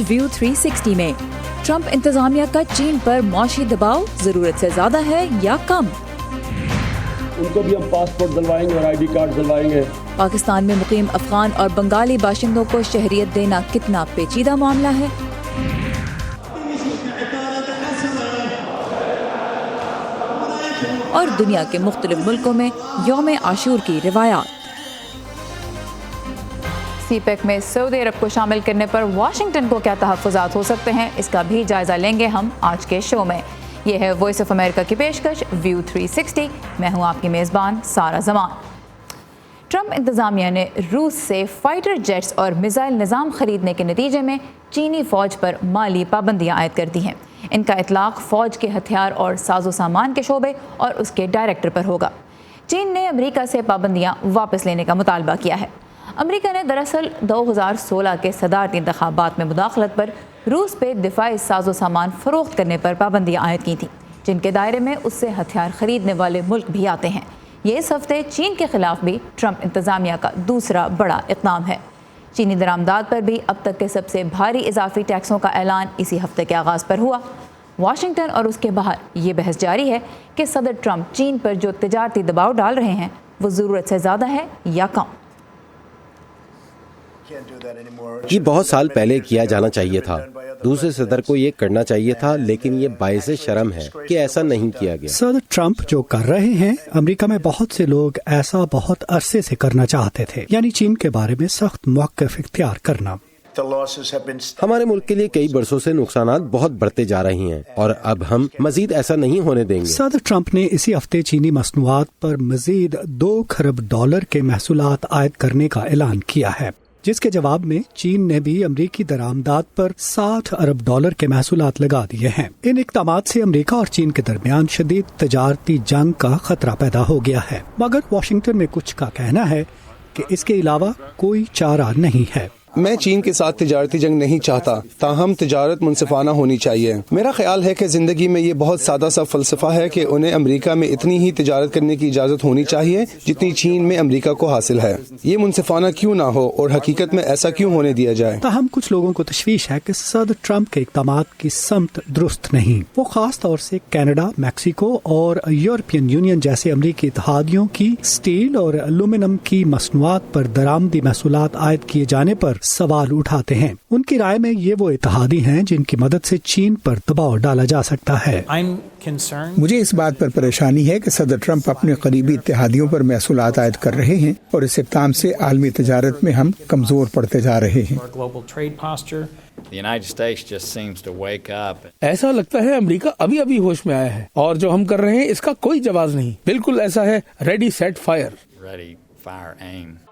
View 360 में। Trump इंतजामिया का चीन पर मौशी दबाव जरूरत से ज्यादा है या कम? उनको भी हम पासपोर्ट दिलवाएंगे और ID कार्ड दिलवाएंगे। पाकिस्तान में मुकीम अफगान और बंगाली बाशिंदों को शहरियत देना कितना पेचीदा मामला है? और दुनिया के मुख्तलिफ मुल्कों में यौम आशूर की रिवायात। सीपेक में सऊदी अरब को शामिल करने पर वाशिंगटन को क्या तहफ़्फ़ुज़ात हो सकते हैं, इसका भी जायज़ा लेंगे हम आज के शो में। ये है वॉइस ऑफ अमेरिका की पेशकश व्यू 360। मैं हूँ आपकी मेज़बान सारा जमान। ट्रंप इंतज़ामिया ने रूस से फाइटर जेट्स और मिसाइल निज़ाम ख़रीदने के नतीजे में चीनी फ़ौज पर माली पाबंदियाँ आयद कर दी हैं। इनका इतलाक़ फ़ौज के हथियार और साजो सामान के शोबे और उसके डायरेक्टर पर होगा। चीन ने अमेरिका से पाबंदियाँ वापस लेने का मुतालबा किया है। अमेरिका ने दरअसल 2016 के सदारती इंतखाबात में मुदाखलत पर रूस पे दिफाई साजो सामान फ़रोख्त करने पर पाबंदियाँ आयद की थीं, जिनके दायरे में उससे हथियार ख़रीदने वाले मुल्क भी आते हैं। ये इस हफ्ते चीन के ख़िलाफ़ भी ट्रंप इंतज़ामिया का दूसरा बड़ा इक़दाम है। चीनी दरामदात पर भी अब तक के सबसे भारी इजाफी टैक्सों का ऐलान इसी हफ्ते के आगाज़ पर हुआ। वाशिंगटन और उसके बाहर ये बहस जारी है कि सदर ट्रंप चीन पर जो तिजारती दबाव डाल रहे हैं वो ज़रूरत से ज़्यादा है या कम। ये बहुत साल पहले किया जाना चाहिए था। दूसरे सदर को ये करना चाहिए था, लेकिन ये बाइसे शर्म है कि ऐसा नहीं किया गया। सदर ट्रंप जो कर रहे हैं, अमेरिका में बहुत से लोग ऐसा बहुत अरसे से करना चाहते थे, यानी चीन के बारे में सख्त मौक़िफ़ इख्तियार करना। हमारे मुल्क के लिए कई बरसों से नुकसानात बहुत बढ़ते जा रही हैं और अब हम मजीद ऐसा नहीं होने देंगे। सदर ट्रंप ने इसी हफ्ते चीनी मसनूआत पर मजीद $2 खरब के महसूलात आयद करने का ऐलान किया है, जिसके जवाब में चीन ने भी अमरीकी दरामदात पर $60 अरब के महसूलात लगा दिए हैं। इन इक़दामात से अमरीका और चीन के दरमियान शदीद तजारती जंग का खतरा पैदा हो गया है, मगर वाशिंगटन में कुछ का कहना है कि इसके अलावा कोई चारा नहीं है। मैं चीन के साथ तिजारती जंग नहीं चाहता, ताहम तिजारत मुनसिफाना होनी चाहिए। मेरा ख्याल है कि जिंदगी में ये बहुत सादा सा फलसफा है कि उन्हें अमेरिका में इतनी ही तिजारत करने की इजाज़त होनी चाहिए जितनी चीन में अमेरिका को हासिल है। ये मुनसिफाना क्यों ना हो और हकीकत में ऐसा क्यों होने दिया जाए। ताहम कुछ लोगों को तशवीश है कि सदर ट्रंप के इक़दामात की समत दुरुस्त नहीं। वो खास तौर से कनाडा, मैक्सिको और यूरोपियन यूनियन जैसे अमरीकी इत्तेहादियों की स्टील और एल्यूमिनियम की मसनूआत पर दरामदी महसूलात आयद किए जाने पर सवाल उठाते हैं। उनकी राय में ये वो इत्तेहादी हैं जिनकी मदद से चीन पर दबाव डाला जा सकता है। मुझे इस बात पर परेशानी है कि सदर ट्रंप अपने करीबी इत्तेहादियों पर महसूलात आयद कर रहे हैं और इस इक़दाम से आलमी तिजारत में हम कमजोर पड़ते जा रहे हैं। ऐसा लगता है अमेरिका अभी अभी होश में आया है और जो हम कर रहे हैं इसका कोई जवाब नहीं। बिल्कुल ऐसा है, रेडी सेट फायर।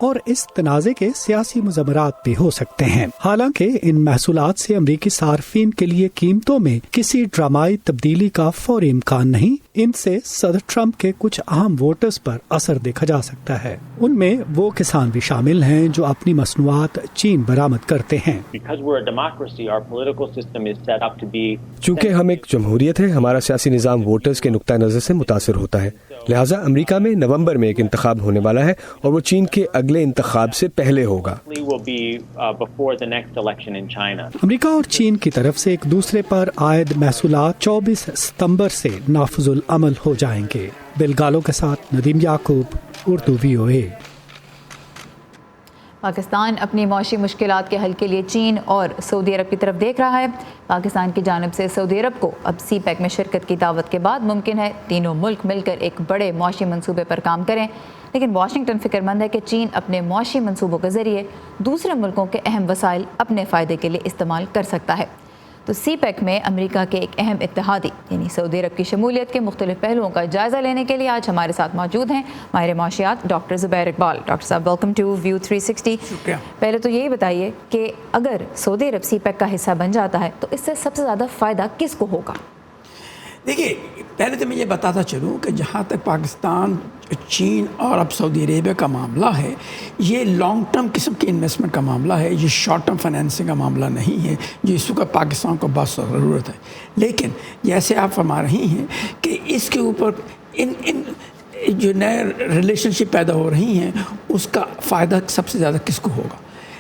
और इस तनाज़े के सियासी मुज़ामरात भी हो सकते हैं। हालांकि इन महसूलात से अमरीकी सार्फिन के लिए कीमतों में किसी ड्रामाई तब्दीली का फौरी इम्कान नहीं। इनसे सदर ट्रंप के कुछ अहम वोटर्स पर असर देखा जा सकता है। उनमें वो किसान भी शामिल हैं जो अपनी मसनूआत चीन बरामद करते हैं। चूँकि हम एक जमहूरियत है, हमारा सियासी निज़ाम वोटर्स के नुक्ता नज़र से मुतासिर होता है। लिहाजा अमेरिका में नवंबर में एक इंतखाब होने वाला है और वो चीन के अगले इंतखाब से पहले होगा। अमेरिका और चीन की तरफ से एक दूसरे पर आयद महसूलात 24 सितंबर से नाफिजुल अमल हो जाएंगे। बिलगालों के साथ नदीम याकूब, उर्दू VOA। पाकिस्तान अपनी मौशी मुश्किलात के हल के लिए चीन और सऊदी अरब की तरफ देख रहा है। पाकिस्तान की जानिब से सऊदी अरब को अब सीपेक में शिरकत की दावत के बाद मुमकिन है तीनों मुल्क मिलकर एक बड़े मौशी मंसूबे पर काम करें, लेकिन वाशिंगटन फिक्रमंद है कि चीन अपने मौशी मंसूबों के ज़रिए दूसरे मुल्कों के अहम वसाइल अपने फ़ायदे के लिए इस्तेमाल कर सकता है। तो सीपेक में अमेरिका के एक अहम इत्तेहादी यानी सऊदी अरब की शमूलियत के मुख्तलिफ पहलुओं का जायज़ा लेने के लिए आज हमारे साथ मौजूद हैं माहिर माशियात डॉक्टर ज़ुबैर इकबाल। डॉक्टर साहब, वेलकम टू व्यू 360। पहले तो यही बताइए कि अगर सऊदी अरब सीपेक का हिस्सा बन जाता है तो इससे सबसे ज़्यादा फ़ायदा किसको होगा? देखिए, पहले तो मैं ये बताता चलूँ कि जहाँ तक पाकिस्तान, चीन और अब सऊदी अरेबिया का मामला है, ये लॉन्ग टर्म किस्म के इन्वेस्टमेंट का मामला है, ये शॉर्ट टर्म फाइनेंसिंग का मामला नहीं है जो इस वक्त पाकिस्तान को बहुत ज़रूरत है। लेकिन जैसे आप फरमा रही हैं कि इसके ऊपर इन जो नए रिलेशनशिप पैदा हो रही हैं उसका फ़ायदा सबसे ज़्यादा किसको होगा?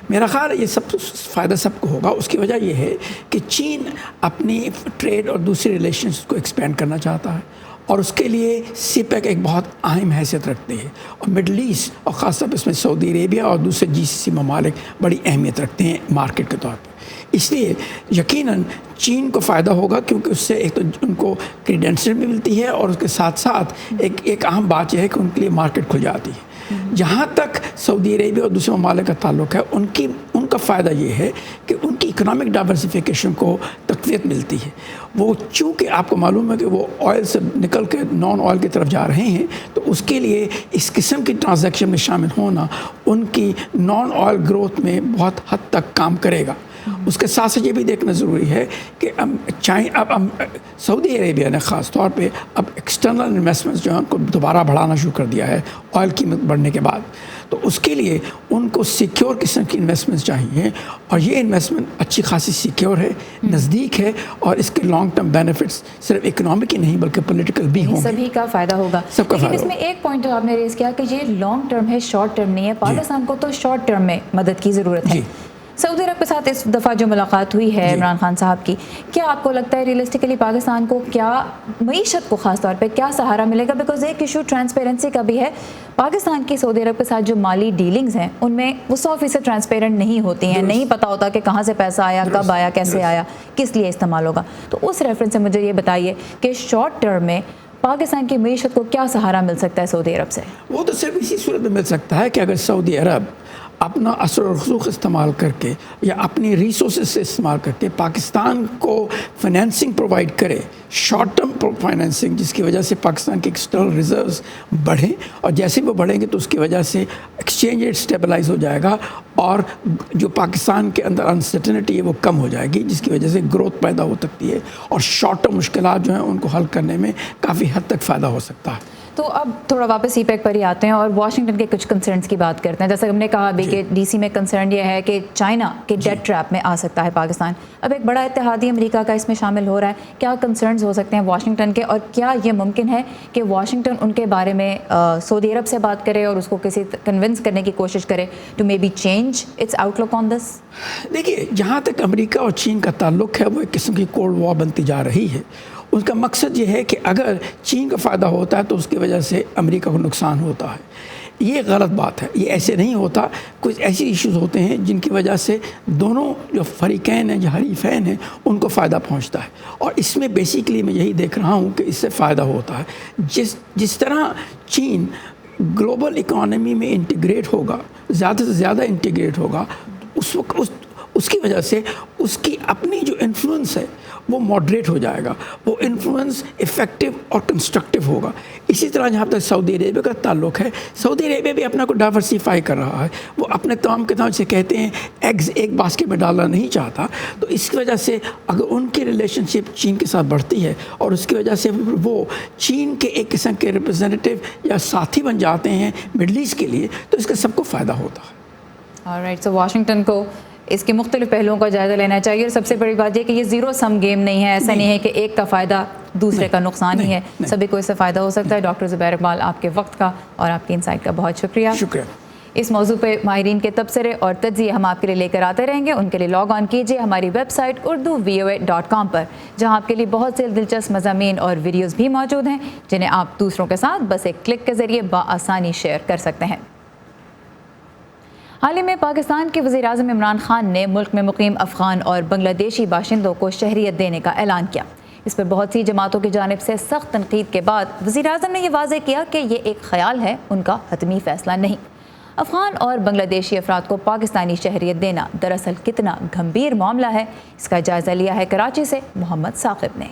میرا خیال ہے یہ سب فائدہ سب کو ہوگا. اس کی وجہ یہ ہے کہ چین اپنی ٹریڈ اور دوسری ریلیشنز کو ایکسپینڈ کرنا چاہتا ہے اور اس کے لیے سی پیک ایک بہت اہم حیثیت رکھتی ہے اور مڈل ایسٹ اور خاص طور پر اس میں سعودی عربیہ اور دوسرے GCC ممالک بڑی اہمیت رکھتے ہیں مارکیٹ کے طور پر. اس لیے یقیناً چین کو فائدہ ہوگا کیونکہ اس سے ایک تو ان کو کریڈینشل بھی ملتی ہے اور اس کے ساتھ ساتھ ایک اہم بات یہ ہے کہ ان کے لیے مارکیٹ کھل جاتی ہے. جہاں تک سعودی عربیہ اور دوسرے ممالک کا تعلق ہے ان کا فائدہ یہ ہے کہ ان کی اکنامک ڈائیورسفیکیشن کو تقویت ملتی ہے. وہ چونکہ آپ کو معلوم ہے کہ وہ آئل سے نکل کے نان آئل کی طرف جا رہے ہیں تو اس کے لیے اس قسم کی ٹرانزیکشن میں شامل ہونا ان کی نان آئل گروتھ میں بہت حد تک کام کرے گا. اس کے ساتھ ساتھ یہ بھی دیکھنا ضروری ہے کہ اب سعودی عربیہ نے خاص طور پہ اب ایکسٹرنل انویسٹمنٹس جو ہیں ان کو دوبارہ بڑھانا شروع کر دیا ہے آئل قیمت بڑھنے کے بعد. تو اس کے لیے ان کو سیکیور قسم کی انویسٹمنٹس چاہیے اور یہ انویسٹمنٹ اچھی خاصی سیکیور ہے, نزدیک ہے اور اس کے لانگ ٹرم بینیفٹس صرف اکنامک ہی نہیں بلکہ پولیٹیکل بھی ہوں گے. سبھی کا فائدہ ہوگا. سب کا فائدہ. اس میں ایک پوائنٹ جو آپ نے ریز کیا کہ یہ لانگ ٹرم ہے, شارٹ ٹرم نہیں ہے. پاکستان کو تو شارٹ ٹرم میں مدد کی ضرورت ہے. سعودی عرب کے ساتھ اس دفعہ جو ملاقات ہوئی ہے عمران خان صاحب کی, کیا آپ کو لگتا ہے ریئلسٹکلی پاکستان کو کیا معیشت کو خاص طور پہ کیا سہارا ملے گا؟ بیکاز ایک ایشو ٹرانسپیرنسی کا بھی ہے. پاکستان کی سعودی عرب کے ساتھ جو مالی ڈیلنگز ہیں ان میں وہ 100% ٹرانسپیرنٹ نہیں ہوتی ہیں, نہیں پتہ ہوتا کہ کہاں سے پیسہ آیا, کب آیا, کیسے آیا, کس لیے استعمال ہوگا. تو اس ریفرنس سے مجھے یہ بتائیے کہ شارٹ ٹرم میں پاکستان کی معیشت کو کیا سہارا مل سکتا ہے سعودی عرب سے؟ وہ تو صرف اسی صورت میں مل سکتا ہے کہ اگر سعودی عرب اپنا اثر و رسوخ استعمال کر کے یا اپنی ریسورسز سے استعمال کر کے پاکستان کو فائنینسنگ پرووائڈ کرے, شارٹ ٹرم فائنینسنگ, جس کی وجہ سے پاکستان کے ایکسٹرنل ریزروز بڑھیں اور جیسے وہ بڑھیں گے تو اس کی وجہ سے ایکسچینج ریٹ اسٹیبلائز ہو جائے گا اور جو پاکستان کے اندر انسرٹنٹی ہے وہ کم ہو جائے گی, جس کی وجہ سے گروتھ پیدا ہو سکتی ہے اور شارٹ ٹرم مشکلات جو ہیں ان کو حل کرنے میں کافی حد تک فائدہ ہو سکتا ہے. تو اب تھوڑا واپس سی پیک پر ہی آتے ہیں اور واشنگٹن کے کچھ کنسرنس کی بات کرتے ہیں. جیسا ہم نے کہا ابھی کہ ڈی سی میں کنسرن یہ ہے کہ چائنا کے ڈیٹ ٹریپ میں آ سکتا ہے پاکستان. اب ایک بڑا اتحادی امریکہ کا اس میں شامل ہو رہا ہے. کیا کنسرنز ہو سکتے ہیں واشنگٹن کے اور کیا یہ ممکن ہے کہ واشنگٹن ان کے بارے میں سعودی عرب سے بات کرے اور اس کو کسی کنونس کرنے کی کوشش کرے to may be change its outlook on this? دیکھیے, جہاں تک امریکہ اور چین کا تعلق ہے وہ ایک قسم کی کولڈ وار بنتی جا رہی ہے. اس کا مقصد یہ ہے کہ اگر چین کا فائدہ ہوتا ہے تو اس کی وجہ سے امریکہ کو نقصان ہوتا ہے. یہ غلط بات ہے, یہ ایسے نہیں ہوتا. کچھ ایسی ایشوز ہوتے ہیں جن کی وجہ سے دونوں جو فریقین ہیں, جو حریفین ہیں, ان کو فائدہ پہنچتا ہے اور اس میں بیسیکلی میں یہی دیکھ رہا ہوں کہ اس سے فائدہ ہوتا ہے. جس طرح چین گلوبل اکانومی میں انٹیگریٹ ہوگا, زیادہ سے زیادہ انٹیگریٹ ہوگا, اس وقت اس کی وجہ سے اس کی اپنی جو انفلوئنس ہے وہ ماڈریٹ ہو جائے گا, وہ انفلوئنس افیکٹو اور کنسٹرکٹیو ہوگا. اسی طرح جہاں تک سعودی عربیہ کا تعلق ہے, سعودی عربیہ بھی اپنا کو ڈائیورسیفائی کر رہا ہے. وہ اپنے تمام کے تمام سے کہتے ہیں ایگز ایک باسکٹ میں ڈالنا نہیں چاہتا. تو اس کی وجہ سے اگر ان کی ریلیشن شپ چین کے ساتھ بڑھتی ہے اور اس کی وجہ سے وہ چین کے ایک قسم کے ریپرزینٹیو یا ساتھی بن جاتے ہیں مڈل ایسٹ کے لیے, تو اس کا سب کو فائدہ ہوتا ہے. آلرائٹ, سو واشنگٹن کو اس کے مختلف پہلوؤں کا جائزہ لینا چاہیے. اور سب سے بڑی بات یہ کہ یہ زیرو سم گیم نہیں ہے. ایسا نہیں ہے کہ ایک کا فائدہ دوسرے کا نقصان ہی ہے, سبھی کو اس سے فائدہ ہو سکتا ہے. ڈاکٹر زبیر اقبال, آپ کے وقت کا اور آپ کی انسائٹ کا بہت شکریہ. اس موضوع پہ ماہرین کے تبصرے اور تجزیے ہم آپ کے لیے لے کر آتے رہیں گے. ان کے لیے لاگ آن کیجیے ہماری ویب سائٹ urduvoa.com پر, جہاں آپ کے لیے بہت سے دلچسپ مضامین اور ویڈیوز بھی موجود ہیں جنہیں آپ دوسروں کے ساتھ بس ایک کلک کے ذریعے بآسانی شیئر کر سکتے ہیں. حال ہی میں پاکستان کے وزیر اعظم عمران خان نے ملک میں مقیم افغان اور بنگلہ دیشی باشندوں کو شہریت دینے کا اعلان کیا. اس پر بہت سی جماعتوں کی جانب سے سخت تنقید کے بعد وزیر اعظم نے یہ واضح کیا کہ یہ ایک خیال ہے, ان کا حتمی فیصلہ نہیں. افغان اور بنگلہ دیشی افراد کو پاکستانی شہریت دینا دراصل کتنا گھمبیر معاملہ ہے, اس کا جائزہ لیا ہے کراچی سے محمد ثاقب نے.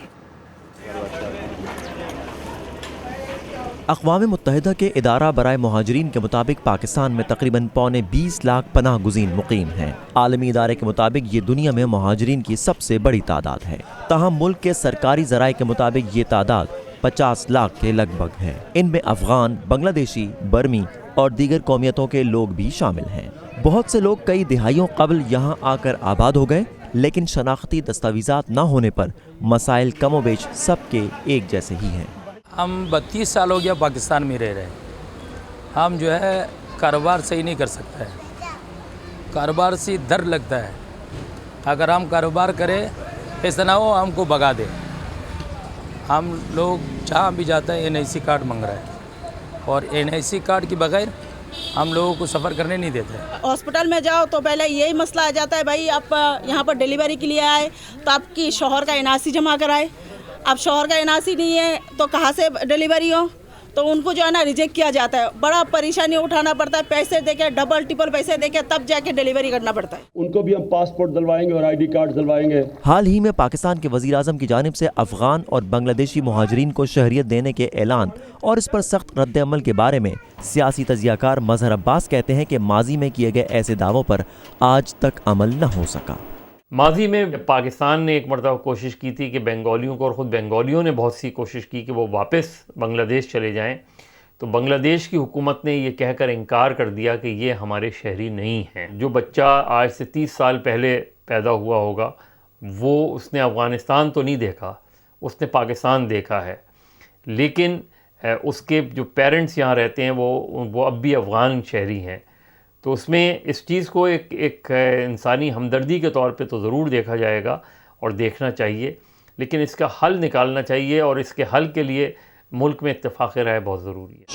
اقوام متحدہ کے ادارہ برائے مہاجرین کے مطابق پاکستان میں تقریباً 20 لاکھ پناہ گزین مقیم ہیں. عالمی ادارے کے مطابق یہ دنیا میں مہاجرین کی سب سے بڑی تعداد ہے. تاہم ملک کے سرکاری ذرائع کے مطابق یہ تعداد 50 لاکھ کے لگ بھگ ہے. ان میں افغان, بنگلہ دیشی, برمی اور دیگر قومیتوں کے لوگ بھی شامل ہیں. بہت سے لوگ کئی دہائیوں قبل یہاں آ کر آباد ہو گئے, لیکن شناختی دستاویزات نہ ہونے پر مسائل کم و بیش سب کے ایک جیسے ہی ہیں. ہم 32 سال ہو گیا پاکستان میں رہ رہے. ہم جو ہے کاروبار صحیح نہیں کر سکتا ہے, कारोबार से डर लगता है। अगर हम कारोबार करें ऐसा ना हो हमको भगा दे। हम लोग जहाँ भी जाते हैं NIC कार्ड मांग रहा है और NIC कार्ड के बगैर हम लोगों को सफ़र करने नहीं देते। हॉस्पिटल में जाओ तो पहले यही मसला आ जाता है, भाई आप यहाँ पर डिलीवरी के लिए आए तो आपकी शौहर का NRC जमा कराए। अब शौहर का NRC नहीं है तो कहाँ से डिलीवरी हो, तो उनको जो है ना रिजेक्ट किया जाता है। बड़ा परेशानी उठाना पड़ता है, पैसे देके डबल ट्रिपल पैसे देके तब जाके डिलीवरी करना पड़ता है। उनको भी हम पासपोर्ट दिलवाएंगे और ID कार्ड दिलवाएंगे। हाल ही में पाकिस्तान के वज़ीर आज़म की जानिब से अफगान और बांग्लादेशी मुहाजिरीन को शहरियत देने के ऐलान और इस पर सख्त रद्द-ए-अमल के बारे में सियासी तजियाकार मजहर अब्बास कहते हैं कि माजी में किए गए ऐसे दावों पर आज तक अमल न हो सका। माजी में पाकिस्तान ने एक मरतबा कोशिश की थी कि बंगालियों को, और ख़ुद बंगालियों ने बहुत सी कोशिश की कि वो वापस बांग्लादेश चले जाएं, तो बांग्लादेश की हुकूमत ने ये कहकर इनकार कर दिया कि ये हमारे शहरी नहीं हैं। जो बच्चा आज से 30 साल पहले पैदा हुआ होगा वो उसने अफ़गानिस्तान तो नहीं देखा, उसने पाकिस्तान देखा है, लेकिन उसके जो पेरेंट्स यहाँ रहते हैं वो अब भी अफ़गान शहरी हैं। तो उसमें इस चीज़ को एक इंसानी हमदर्दी के तौर पे तो ज़रूर देखा जाएगा और देखना चाहिए, लेकिन इसका हल निकालना चाहिए और इसके हल के लिए मुल्क में इत्तेफाक राय बहुत ज़रूरी है।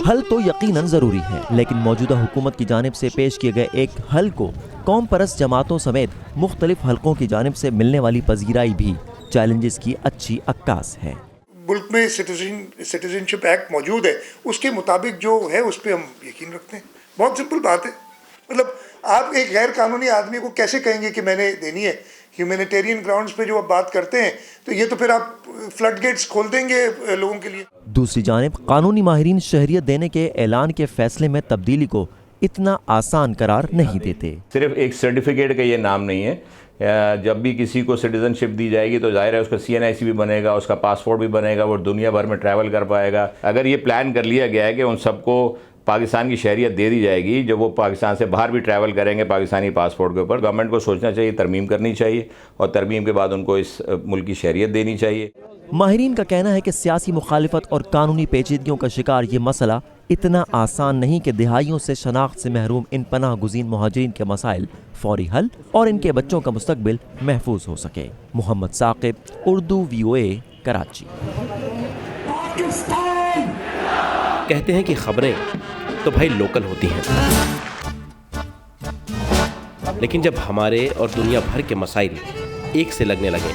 हल तो यकीनन ज़रूरी है, लेकिन मौजूदा हुकूमत की जानिब से पेश किए गए एक हल को कौम परस्त जमातों समेत मुख्तलिफ हलकों की जानिब से मिलने वाली पजीराई भी चैलेंजेस की अच्छी अक्कास है। मुल्क में सिटीजनशिप एक्ट मौजूद है, उसके मुताबिक जो है उस पर हम यकीन रखते हैं। बहुत सिंपल बात है। मतलब आप एक गैर कानूनी आदमी को कैसे कहेंगे कि मैंने देनी है? ह्यूमैनिटेरियन ग्राउंड्स पे जो आप बात करते हैं तो ये तो फिर आप फ्लड गेट्स खोल देंगे लोगों के लिए। दूसरी जानिब कानूनी माहिरीन शहरियत देने के ऐलान के फैसले में तब्दीली को इतना आसान करार नहीं देते। सिर्फ एक सर्टिफिकेट का ये नाम नहीं है, जब भी किसी को सिटीजनशिप दी जाएगी तो जाहिर है उसका CNIC भी बनेगा, उसका पासपोर्ट भी बनेगा, वो दुनिया भर में ट्रैवल कर पाएगा। अगर ये प्लान कर लिया गया है कि उन सबको पाकिस्तान की शहरियत दे दी जाएगी, जब वो पाकिस्तान से बाहर भी ट्रैवल करेंगे पाकिस्तानी पासपोर्ट के ऊपर, गवर्नमेंट को सोचना चाहिए, तरमीम करनी चाहिए और तरमीम के बाद उनको इस मुल्क की शहरियत देनी चाहिए। माहिरीन का कहना है कि सियासी मुखालिफत और कानूनी पेचीदगियों का शिकार ये मसला इतना आसान नहीं कि दिहाइयों से शनाख्त से महरूम इन पनाह गुज़ीन मुहाजिरीन के मसाइल फौरी हल और इनके बच्चों का मुस्तकबिल महफूज हो सके। मोहम्मद साकिब, उर्दू VOA, कराची। कहते हैं कि खबरें तो भाई लोकल होती हैं, लेकिन जब हमारे और दुनिया भर के मसाइल एक से लगने लगे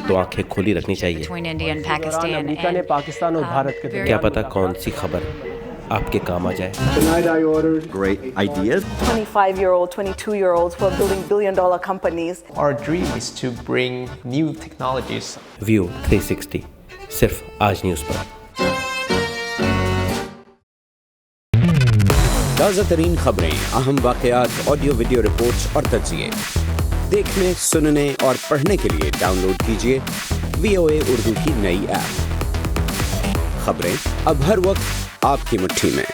तो आंखें खुली रखनी चाहिए। अमेरिका ने पाकिस्तान और भारत के क्या पता कौन सी खबर आपके काम आ जाए। Great ideas. 25-year-old, 22-year-olds who are building billion-dollar companies. Our dream is to bring new technologies. View 360 सिर्फ आज न्यूज़ पर। ताज़ा तरीन खबरें, अहम वाक़यात, ऑडियो वीडियो रिपोर्ट्स और तज्ज़िये देखने, सुनने और पढ़ने के लिए डाउनलोड कीजिए VOA उर्दू की नई ऐप। खबरें अब हर वक्त आपकी मुट्ठी में।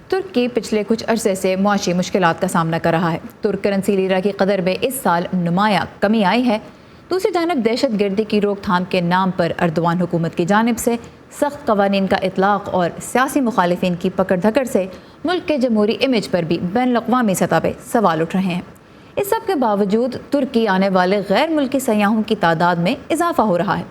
तुर्की पिछले कुछ अरसे से मुआशी मुश्किलात का सामना कर रहा है। तुर्क करेंसी लीरा की कदर में इस साल नुमाया कमी आई है। दूसरी जानब दहशत गर्दी की रोकथाम के नाम पर अर्दवान हुकूमत की जानिब से सख्त कवानीन का इतलाक़ और सियासी मुखालिफिन की पकड़ धकड़ से मुल्क के जमहूरी इमेज पर भी बैनुल-अक़वामी सतह पर सवाल उठ रहे हैं। इस सब के बावजूद तुर्की आने वाले गैर मुल्की सयाहों की तादाद में इजाफा हो रहा है।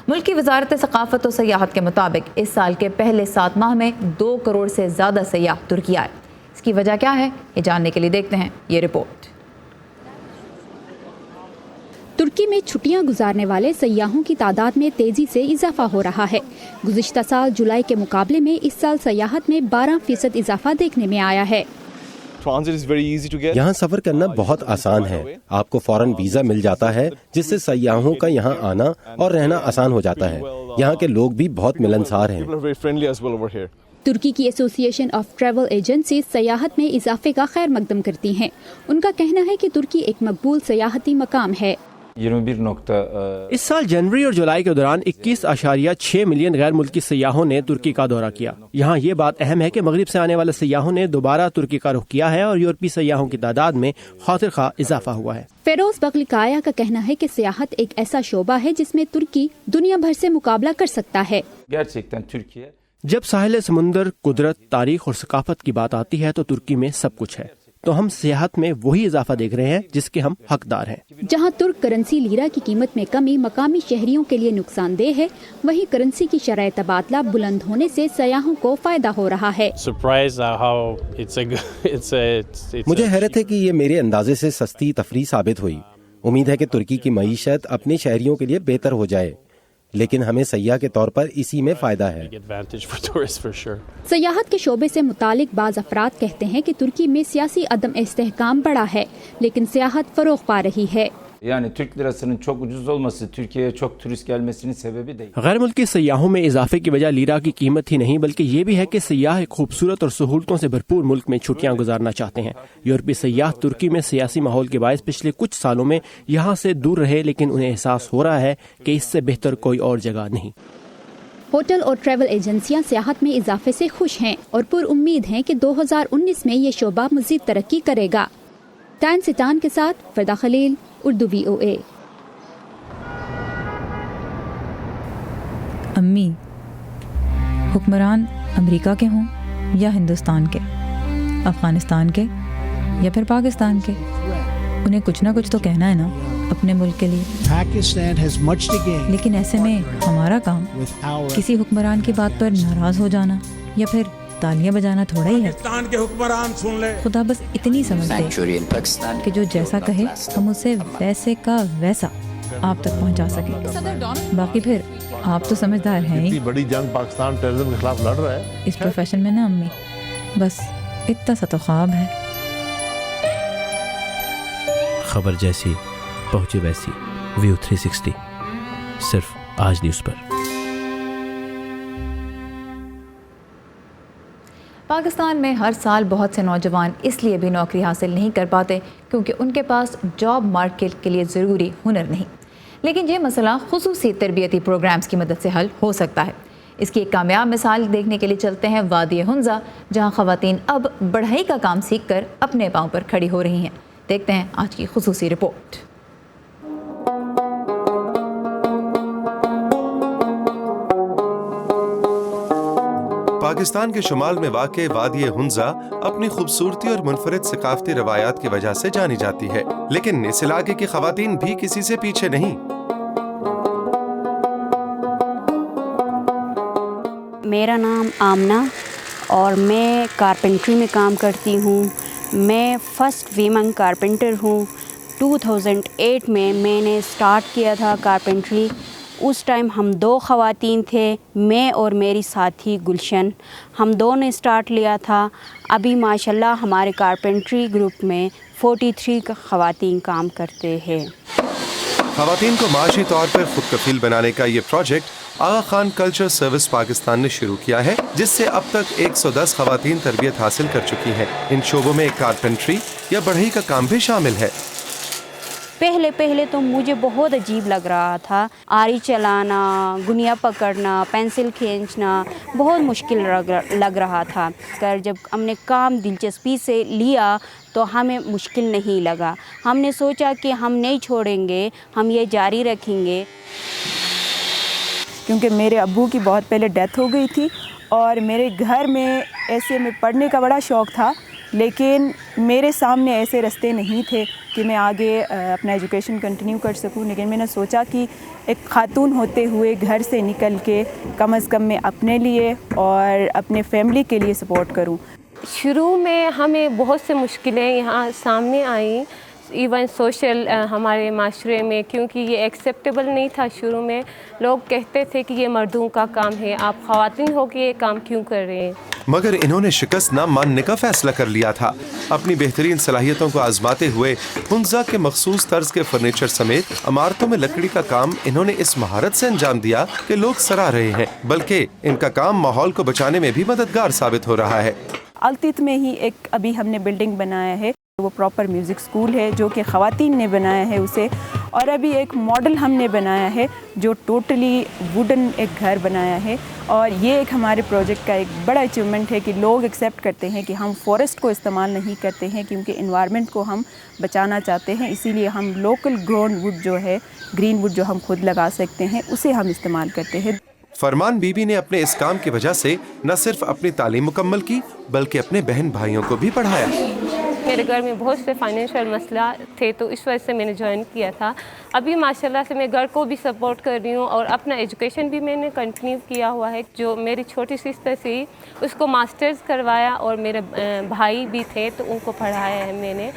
मुल्क की वजारत सकाफत और सयाहत के मुताबिक इस साल के पहले 7 माह में 2 करोड़ से ज़्यादा सयाह तुर्की आए। इसकी वजह क्या है, ये जानने के लिए देखते हैं ये रिपोर्ट। तुर्की में छुट्टियां गुजारने वाले सयाहों की तादाद में तेजी से इजाफा हो रहा है। गुज़िश्ता साल जुलाई के मुकाबले में इस साल सयाहत में 12% इजाफा देखने में आया है। यहाँ सफर करना बहुत आसान है। आपको फौरन वीजा मिल जाता है, जिससे सयाहों का यहाँ आना और रहना आसान हो जाता है। यहाँ के लोग भी बहुत मिलनसार हैं। तुर्की की एसोसिएशन ऑफ ट्रैवल एजेंसीज सयाहत में इजाफे का खैर मकदम करती हैं। उनका कहना है कि तुर्की एक मकबूल सयाहती मकाम है। इस साल जनवरी और जुलाई के दौरान 21.6 मिलियन गैर मुल्की सयाहों ने तुर्की का दौरा किया। यहाँ ये बात अहम है कि मगरिब से आने वाले सयाहों ने दोबारा तुर्की का रुख किया है और यूरोपीय सयाहों की तादाद में खातिर खा इजाफा हुआ है। फेरोज बगलिकाया का कहना है कि सियाहत एक ऐसा शोबा है जिसमें तुर्की दुनिया भर से मुकाबला कर सकता है। जब साहिल समुंदर, कुदरत, तारीख और सकाफत की बात आती है तो तुर्की में सब कुछ है। तो हम सियाहत में वही इजाफा देख रहे हैं जिसके हम हकदार हैं। जहां तुर्क करेंसी लीरा की कीमत में कमी मकामी शहरियों के लिए नुकसानदेह है, वहीं करेंसी की शरह तबादला बुलंद होने से सयाहों को फायदा हो रहा है। मुझे हैरत है कि ये मेरे अंदाजे से सस्ती तफरीह साबित हुई। उम्मीद है कि तुर्की की मईशत अपने शहरियों के लिए बेहतर हो जाए, लेकिन हमें सयाह के तौर पर इसी में फायदा है। सयाहत के शोबे से मुतालिक बाज़ अफराद कहते हैं कि तुर्की में सियासी अदम इस्तेहकाम बढ़ा है, लेकिन सियाहत फरोग पा रही है। गैर मुल्की सयाहों में इजाफे की वजह लीरा की कीमत ही नहीं, बल्कि ये भी है कि सयाह एक खूबसूरत और सहूलतों से भरपूर मुल्क में छुट्टियां गुजारना चाहते हैं। यूरोपीय सयाह तुर्की में सियासी माहौल के बायस पिछले कुछ सालों में यहाँ से दूर रहे, लेकिन उन्हें एहसास हो रहा है कि इससे बेहतर कोई और जगह नहीं। होटल और ट्रैवल एजेंसियां सियाहत में इजाफे से खुश हैं और पुरउम्मीद हैं कि 2019 में ये शोबा मजीद तरक्की करेगा। टैन सितान के साथ फरदा खलील, उर्दू VOA। अम्मी, हुक्मरान अमेरिका के हों या हिंदुस्तान के, अफगानिस्तान के या फिर पाकिस्तान के, उन्हें कुछ ना कुछ तो कहना है ना अपने मुल्क के लिए। लेकिन ऐसे में हमारा काम किसी हुक्मरान की बात पर नाराज हो जाना या फिर तालियां बजाना थोड़ा ही है। के हुक्मरान सुन ले। खुदा बस इतनी समझ दे कि जो जैसा कहे हम उसे वैसे का वैसा आप तक पहुंचा सके। बाकी फिर आप तो समझदार हैं ही। बड़ी जंग पाकिस्तान टेररिज्म के खिलाफ लड़ रहा है। इस प्रोफेशन में ना अम्मी, बस इतना सा तो ख्वाब है। खबर जैसी पहुंची वैसी, व्यू 360 सिर्फ आज न्यूज़ पर। पाकिस्तान में हर साल बहुत से नौजवान इसलिए भी नौकरी हासिल नहीं कर पाते क्योंकि उनके पास जॉब मार्केट के लिए ज़रूरी हुनर नहीं। लेकिन ये मसला खुसूसी तरबियती प्रोग्राम्स की मदद से हल हो सकता है। इसकी एक कामयाब मिसाल देखने के लिए चलते हैं वादी हुंजा, जहां ख़वातीन अब बढ़ई का काम सीख कर अपने पाँव पर खड़ी हो रही हैं। देखते हैं आज की खुसूसी रिपोर्ट। पाकिस्तान के शुमाल में वाक़े वादी हुंजा अपनी खूबसूरती और मुनफरिद सकाफती रवायात की वजह से जानी जाती है, लेकिन इस इलाके की ख़वातीन भी किसी से पीछे नहीं। मेरा नाम आमना और मैं कारपेंट्री में काम करती हूँ। मैं फर्स्ट वीमन कारपेंटर हूँ। 2008 में मैंने स्टार्ट किया था कारपेंट्री। उस टाइम हम 2 ख़वातीन थे, मैं और मेरी साथी गुलशन, हम दोनों ने स्टार्ट लिया था। अभी माशाल्लाह हमारे कारपेंट्री ग्रुप में 43 ख़वातीन काम करते हैं। ख़वातीन को माशी तौर पर खुद कफील बनाने का ये प्रोजेक्ट आगा खान कल्चर सर्विस पाकिस्तान ने शुरू किया है, जिससे अब तक 110 ख़वातीन तरबियत हासिल कर चुकी हैं। इन शोबों में कारपेंट्री या बढ़ई का काम भी शामिल है। पहले तो मुझे बहुत अजीब लग रहा था। आरी चलाना, गुनिया पकड़ना, पेंसिल खींचना बहुत मुश्किल लग रहा था। कर जब हमने काम दिलचस्पी से लिया तो हमें मुश्किल नहीं लगा। हमने सोचा कि हम नहीं छोड़ेंगे, हम ये जारी रखेंगे। क्योंकि मेरे अब्बू की बहुत पहले डेथ हो गई थी और मेरे घर में ऐसे में पढ़ने का बड़ा शौक़ था, लेकिन मेरे सामने ऐसे रास्ते नहीं थे कि मैं आगे अपना एजुकेशन कंटिन्यू कर सकूं। लेकिन मैंने सोचा कि एक खातून होते हुए घर से निकल के कम से कम मैं अपने लिए और अपने फैमिली के लिए सपोर्ट करूं। शुरू में हमें बहुत से मुश्किलें यहाँ सामने आई, इवन सोशल हमारे माशरे में, क्योंकि ये एक्सेप्टेबल नहीं था। शुरू में लोग कहते थे कि ये मर्दों का काम है, आप ख़वातीन हो के ये काम क्यों कर रहे हैं। मगर इन्होंने शिकस्त न मानने का फैसला कर लिया था। अपनी बेहतरीन सलाहियतों को आजमाते हुए हुंजा के मखसूस तर्ज के फर्नीचर समेत इमारतों में लकड़ी का काम इन्होंने इस महारत से अंजाम दिया कि लोग सराह रहे हैं, बल्कि इनका काम माहौल को बचाने में भी मददगार साबित हो रहा है। अल्तित में ही एक अभी हमने बिल्डिंग बनाया है वो प्रॉपर म्यूज़िक स्कूल है जो कि ख़वातीन ने बनाया है उसे, और अभी एक मॉडल हमने बनाया है जो टोटली वुडन एक घर बनाया है। और ये एक हमारे प्रोजेक्ट का एक बड़ा अचीवमेंट है कि लोग एक्सेप्ट करते हैं कि हम फॉरेस्ट को इस्तेमाल नहीं करते हैं क्योंकि एनवायरनमेंट को हम बचाना चाहते हैं, इसीलिए हम लोकल ग्रोन वुड जो है, ग्रीन वुड जो हम खुद लगा सकते हैं, उसे हम इस्तेमाल करते हैं। फरमान बीबी ने अपने इस काम की वजह से न सिर्फ अपनी तालीम मुकम्मल की बल्कि अपने बहन भाइयों को भी पढ़ाया। मेरे घर में बहुत से फाइनेंशियल मसला थे तो इस वजह से मैंने ज्वाइन किया था। अभी माशाल्लाह से मैं घर को भी सपोर्ट कर रही हूँ और अपना एजुकेशन भी मैंने कंटिन्यू किया हुआ है। जो मेरी छोटी सिस्टर थी उसको मास्टर्स करवाया और मेरे भाई भी थे तो उनको पढ़ाया है मैंने।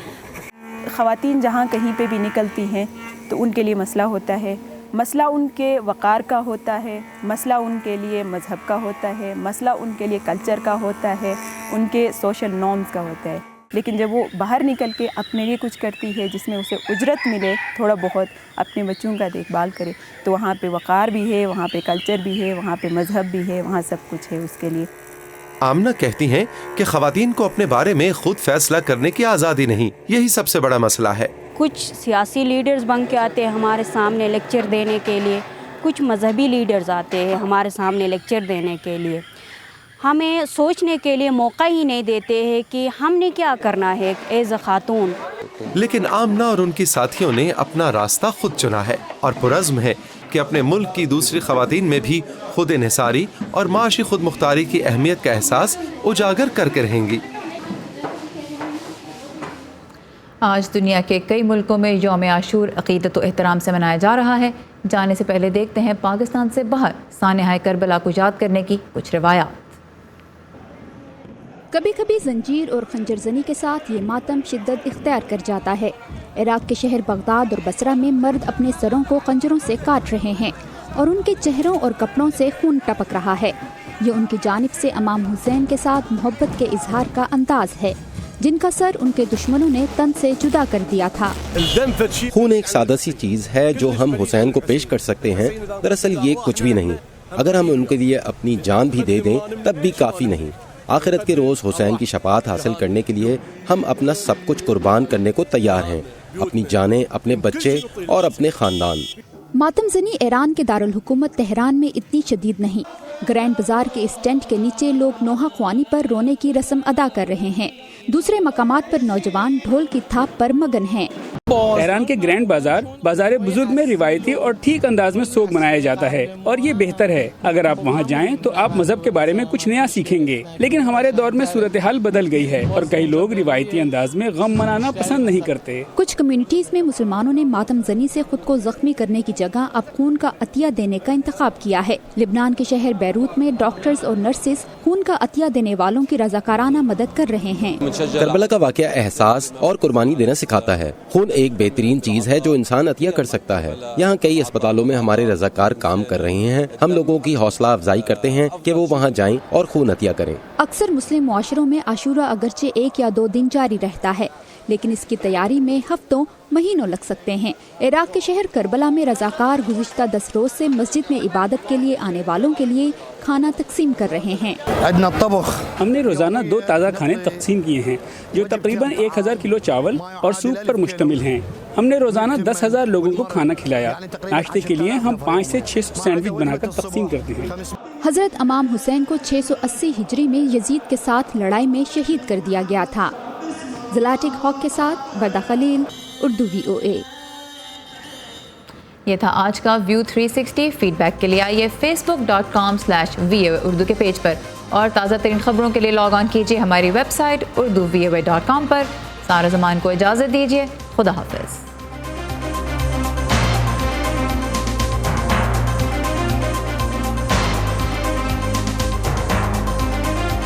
ख़वातीन जहाँ कहीं पे भी निकलती हैं तो उनके लिए मसला होता है, मसला उनके वक़ार का होता है, मसला उनके लिए मज़हब का होता है, मसला उनके लिए कल्चर का होता है, उनके सोशल नॉर्म्स का होता है। लेकिन जब वो बाहर निकल के अपने लिए कुछ करती है जिसमें उसे उजरत मिले, थोड़ा बहुत अपने बच्चों का देखभाल करे, तो वहाँ पे वक़ार भी है, वहाँ पे कल्चर भी है, वहाँ पे मज़हब भी है, वहाँ सब कुछ है उसके लिए। आमना कहती हैं कि ख़वातीन को अपने बारे में खुद फैसला करने की आज़ादी नहीं, यही सबसे बड़ा मसला है। कुछ सियासी लीडर्स बन के आते हैं हमारे सामने लेक्चर देने के लिए, कुछ मजहबी लीडर्स आते हैं हमारे सामने लेक्चर देने के लिए, हमें सोचने के लिए मौका ही नहीं देते हैं कि हमने क्या करना है एज अ खातून। लेकिन आमना और उनकी साथियों ने अपना रास्ता खुद चुना है और पुरज़्म है कि अपने मुल्क की दूसरी ख़वातीन में भी खुद इन्हिसारी और माशी खुद मुख्तारी की अहमियत का एहसास उजागर करके रहेंगी। आज दुनिया के कई मुल्कों में यौम आशूर अक़ीदत व एहतराम से मनाया जा रहा है। जाने से पहले देखते हैं पाकिस्तान से बाहर सानहाए करबला को याद करने की कुछ रिवायात। कभी कभी जंजीर और खंजर जनी के साथ ये मातम शिद्दत इख्तियार कर जाता है। इराक के शहर बगदाद और बसरा में मर्द अपने सरों को खंजरों से काट रहे हैं और उनके चेहरों और कपड़ों से खून टपक रहा है। ये उनकी जानिब से इमाम हुसैन के साथ मोहब्बत के इजहार का अंदाज है, जिनका सर उनके दुश्मनों ने तन से जुदा कर दिया था। खून एक सादा सी चीज है जो हम हुसैन को पेश कर सकते हैं। दरअसल ये कुछ भी नहीं। अगर हम उनके लिए अपनी जान भी दे दें तब भी काफी नहीं। आखिरत के रोज हुसैन की शफाअत हासिल करने के लिए हम अपना सब कुछ कुर्बान करने को तैयार हैं, अपनी जानें, अपने बच्चे और अपने खानदान। मातम जनी ईरान के दारुल हुकूमत तेहरान में इतनी शदीद नहीं। ग्रैंड बाजार के इस टेंट के नीचे लोग नोहा ख्वानी पर रोने की रस्म अदा कर रहे हैं। दूसरे मकामात पर नौजवान ढोल की थाप पर मगन हैं। तेहरान के ग्रैंड बाजार बुजुर्ग में रिवायती और ठीक अंदाज में सोग मनाया जाता है और ये बेहतर है। अगर आप वहाँ जाएं तो आप मजहब के बारे में कुछ नया सीखेंगे। लेकिन हमारे दौर में सूरत हाल बदल गई है और कई लोग रिवायती अंदाज में गम मनाना पसंद नहीं करते। कुछ कम्युनिटीज में मुसलमानों ने मातम जनी से खुद को जख्मी करने की जगह अब खून का अतिया देने का इंतखाब किया है। लिबनान के शहर बैरूत में डॉक्टर्स और नर्सेज खून का अतिया देने वालों की रजाकाराना मदद कर रहे हैं। करबला का वाकया एहसास और कुर्बानी देना सिखाता है। खून एक बेहतरीन चीज है जो इंसान अतिया कर सकता है। यहाँ कई अस्पतालों में हमारे रजाकार काम कर रहे हैं। हम लोगों की हौसला अफजाई करते हैं कि वो वहाँ जाएं और खून अतिया करें। अक्सर मुस्लिम मुआशरों में आशूरा अगरचे 1 या 2 दिन जारी रहता है, लेकिन इसकी तैयारी में हफ्तों महीनों लग सकते हैं। इराक के शहर करबला में रजाकार गुज़िश्ता 10 रोज से मस्जिद में इबादत के लिए आने वालों के लिए खाना तकसीम कर रहे हैं। हमने रोजाना 2 ताज़ा खाने तकसीम किए हैं जो तकरीबन 1000 किलो चावल और सूप पर मुश्तमिल हैं। हमने रोजाना 10,000 लोगों को खाना खिलाया। नाश्ते के लिए हम 5 से 600 सैंडविच बनाकर तकसीम करते हैं। हजरत इमाम हुसैन को 680 हिजरी में यजीद के साथ लड़ाई में शहीद कर दिया गया था। ज़लाटिक हॉक के साथ वर्दा खलील, उर्दू VOA। ये था आज का व्यू 360। फीडबैक के लिए आइए facebook.com/VOA उर्दू के पेज पर और ताज़ा तरीन खबरों के लिए लॉग ऑन कीजिए हमारी वेबसाइट urduvoa.com पर। सारा ज़मान को इजाज़त दीजिए। खुदा हाफ़िज़।